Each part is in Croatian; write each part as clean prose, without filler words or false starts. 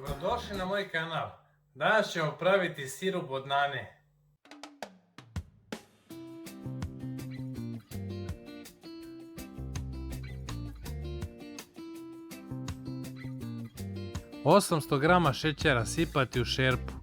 Dobrodošli na moj kanal. Danas ćemo praviti sirup od nane. Osamsto grama šećera sipati u šerpu.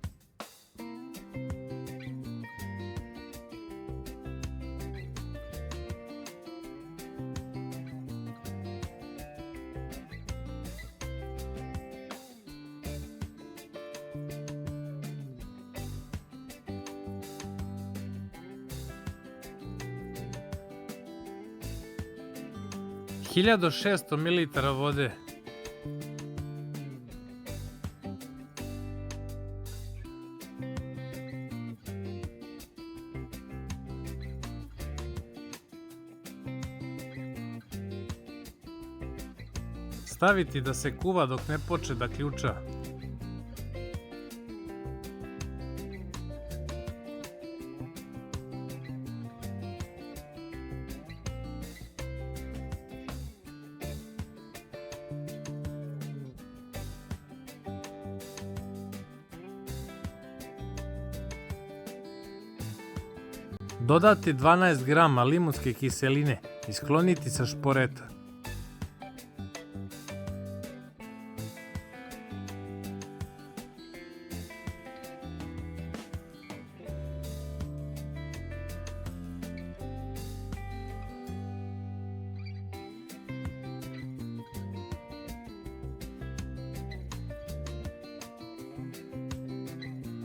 Hiljadu 600 ml vode. Staviti da se kuva dok ne počne da ključa. Dodati 12 grama limunske kiseline i skloniti sa šporeta.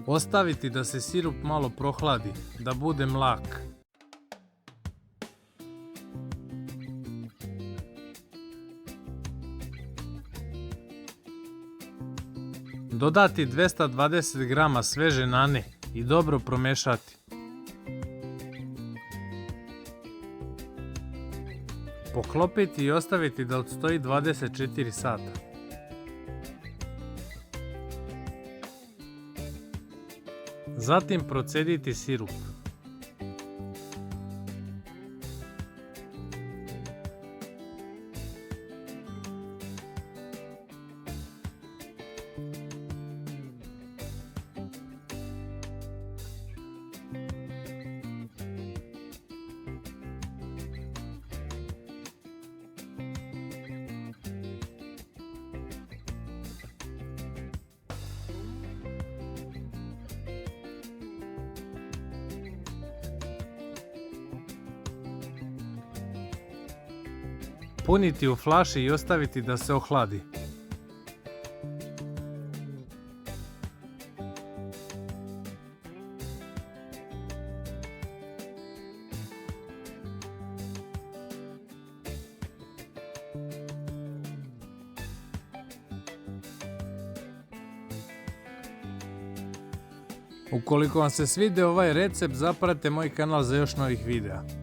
Ostaviti da se sirup malo prohladi, da bude mlak. Dodati 220 grama sveže nane i dobro promešati. Poklopiti i ostaviti da odstoji 24 sata. Zatim procediti sirup. Puniti u flaši i ostaviti da se ohladi. Ukoliko vam se svidio ovaj recept, zapratite moj kanal za još novih videa.